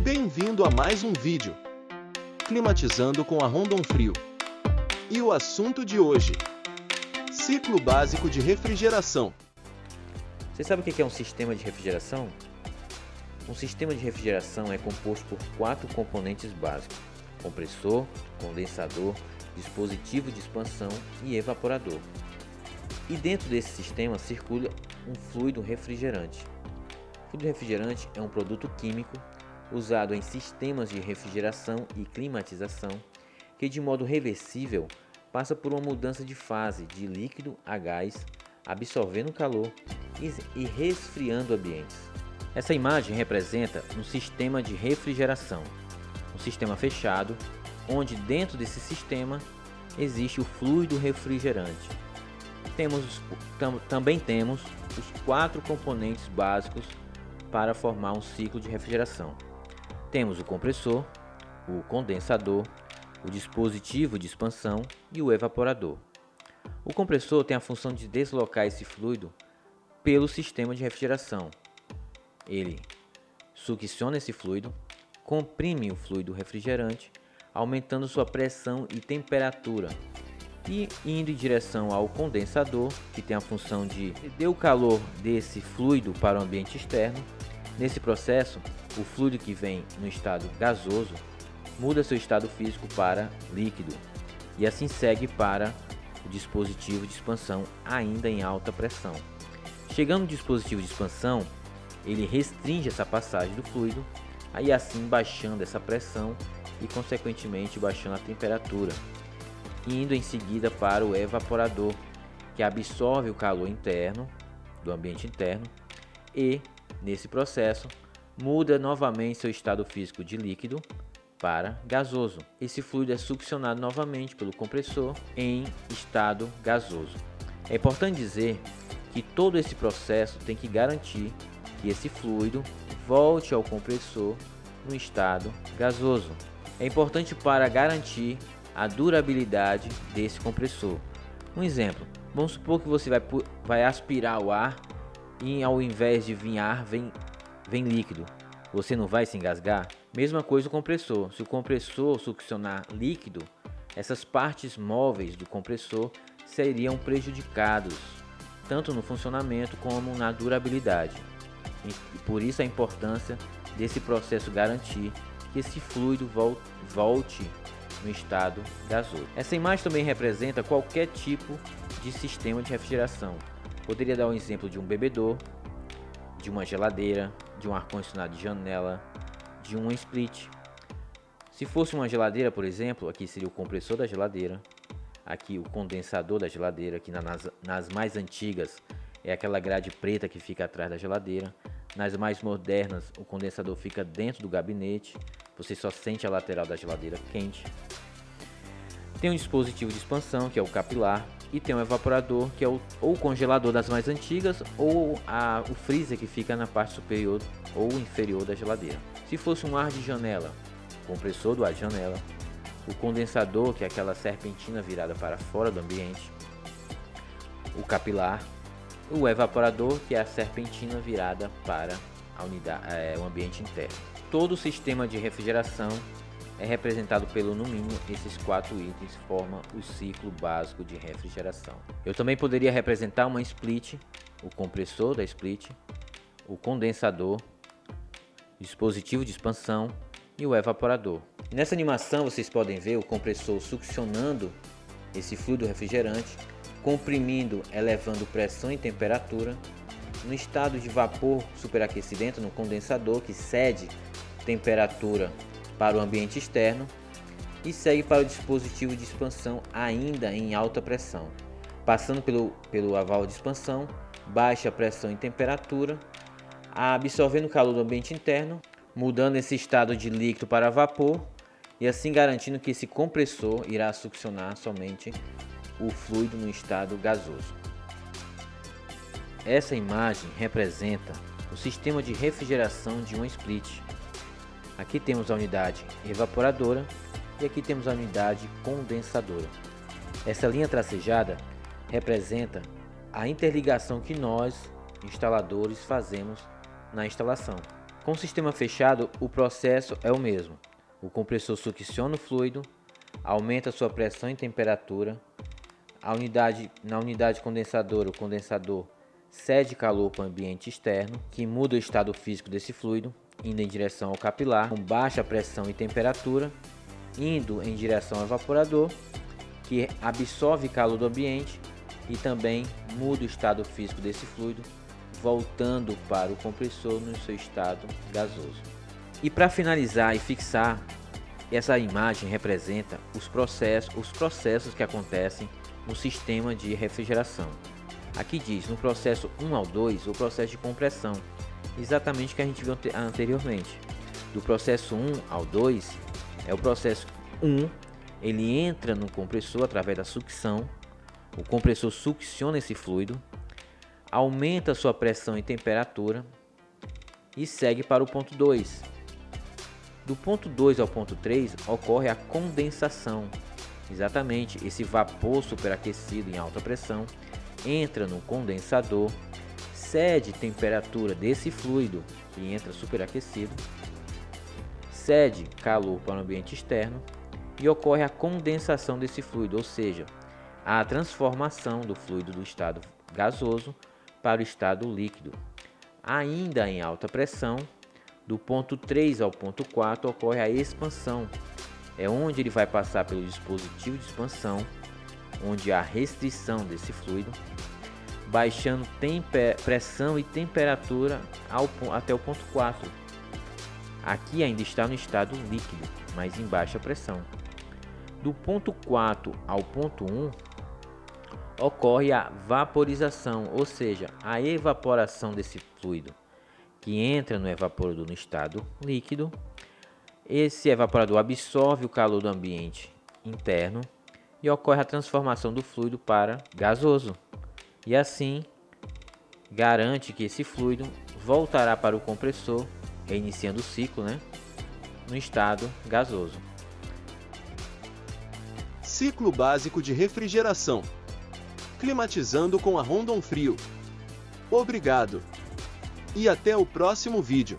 Bem-vindo a mais um vídeo Climatizando com a Rondon Frio. E o assunto de hoje: ciclo básico de refrigeração. Você sabe o que é um sistema de refrigeração? Um sistema de refrigeração é composto por 4 componentes básicos: compressor, condensador, dispositivo de expansão e evaporador. E dentro desse sistema circula um fluido refrigerante. O fluido refrigerante é um produto químico usado em sistemas de refrigeração e climatização que, de modo reversível, passa por uma mudança de fase de líquido a gás, absorvendo calor e resfriando ambientes. Essa imagem representa um sistema de refrigeração, um sistema fechado, onde dentro desse sistema existe o fluido refrigerante. Também temos os 4 componentes básicos para formar um ciclo de refrigeração. Temos o compressor, o condensador, o dispositivo de expansão e o evaporador. O compressor tem a função de deslocar esse fluido pelo sistema de refrigeração. Ele succiona esse fluido, comprime o fluido refrigerante, aumentando sua pressão e temperatura, e indo em direção ao condensador, que tem a função de ceder o calor desse fluido para o ambiente externo. Nesse processo, o fluido que vem no estado gasoso muda seu estado físico para líquido e assim segue para o dispositivo de expansão ainda em alta pressão. Chegando no dispositivo de expansão, ele restringe essa passagem do fluido, aí assim baixando essa pressão e consequentemente baixando a temperatura, indo em seguida para o evaporador, que absorve o calor interno do ambiente interno e, nesse processo, muda novamente seu estado físico de líquido para gasoso. Esse fluido é succionado novamente pelo compressor em estado gasoso. É importante dizer que todo esse processo tem que garantir que esse fluido volte ao compressor no estado gasoso. É importante para garantir a durabilidade desse compressor. Um exemplo: vamos supor que você vai aspirar o ar e ao invés de vir ar, vem líquido. Você não vai se engasgar? Mesma coisa o compressor. Se o compressor succionar líquido, essas partes móveis do compressor seriam prejudicados, tanto no funcionamento como na durabilidade. E por isso a importância desse processo garantir que esse fluido volte no estado gasoso. Essa imagem também representa qualquer tipo de sistema de refrigeração. Poderia dar um exemplo de um bebedor, de uma geladeira, de um ar-condicionado de janela, de um split. Se fosse uma geladeira, por exemplo, aqui seria o compressor da geladeira, aqui o condensador da geladeira, que nas mais antigas é aquela grade preta que fica atrás da geladeira. Nas mais modernas, o condensador fica dentro do gabinete, você só sente a lateral da geladeira quente. Tem um dispositivo de expansão, que é o capilar, e tem um evaporador, que é o congelador das mais antigas, ou o freezer, que fica na parte superior ou inferior da geladeira. Se fosse um ar de janela, o compressor do ar de janela, o condensador, que é aquela serpentina virada para fora do ambiente, o capilar, o evaporador, que é a serpentina virada para o ambiente interno. Todo o sistema de refrigeração é representado pelo no mínimo esses 4 itens formam o ciclo básico de refrigeração. Eu também poderia representar uma split, o compressor da split, o condensador, o dispositivo de expansão e o evaporador. Nessa animação vocês podem ver o compressor succionando esse fluido refrigerante, comprimindo, elevando pressão e temperatura. No estado de vapor superaquecimento no condensador, que cede temperatura para o ambiente externo, e segue para o dispositivo de expansão ainda em alta pressão. Passando pelo aval de expansão, baixa a pressão e temperatura, absorvendo o calor do ambiente interno, mudando esse estado de líquido para vapor e assim garantindo que esse compressor irá succionar somente o fluido no estado gasoso. Essa imagem representa o sistema de refrigeração de uma split. Aqui temos a unidade evaporadora e aqui temos a unidade condensadora. Essa linha tracejada representa a interligação que nós, instaladores, fazemos na instalação. Com o sistema fechado, o processo é o mesmo. O compressor succiona o fluido, aumenta sua pressão e temperatura. Na unidade condensadora, o condensador cede calor para o ambiente externo, que muda o estado físico desse fluido, indo em direção ao capilar, com baixa pressão e temperatura, indo em direção ao evaporador, que absorve calor do ambiente e também muda o estado físico desse fluido, voltando para o compressor no seu estado gasoso. E para finalizar e fixar, essa imagem representa os processos que acontecem no sistema de refrigeração. Aqui diz, no processo 1 ao 2, o processo de compressão, exatamente o que a gente viu anteriormente. Do processo 1 ao 2, é o processo 1, ele entra no compressor através da sucção, o compressor succiona esse fluido, aumenta sua pressão e temperatura e segue para o ponto 2. Do ponto 2 ao ponto 3 ocorre a condensação. Exatamente, esse vapor superaquecido em alta pressão entra no condensador, cede temperatura desse fluido que entra superaquecido, cede calor para o ambiente externo e ocorre a condensação desse fluido, ou seja, a transformação do fluido do estado gasoso para o estado líquido. Ainda em alta pressão, do ponto 3 ao ponto 4 ocorre a expansão. É onde ele vai passar pelo dispositivo de expansão, onde há restrição desse fluido, baixando pressão e temperatura até o ponto 4. Aqui ainda está no estado líquido, mas em baixa pressão. Do ponto 4 ao ponto 1 ocorre a vaporização, ou seja, a evaporação desse fluido, que entra no evaporador no estado líquido. Esse evaporador absorve o calor do ambiente interno e ocorre a transformação do fluido para gasoso. E assim, garante que esse fluido voltará para o compressor, reiniciando o ciclo, no estado gasoso. Ciclo básico de refrigeração. Climatizando com a Rondon Frio. Obrigado. E até o próximo vídeo.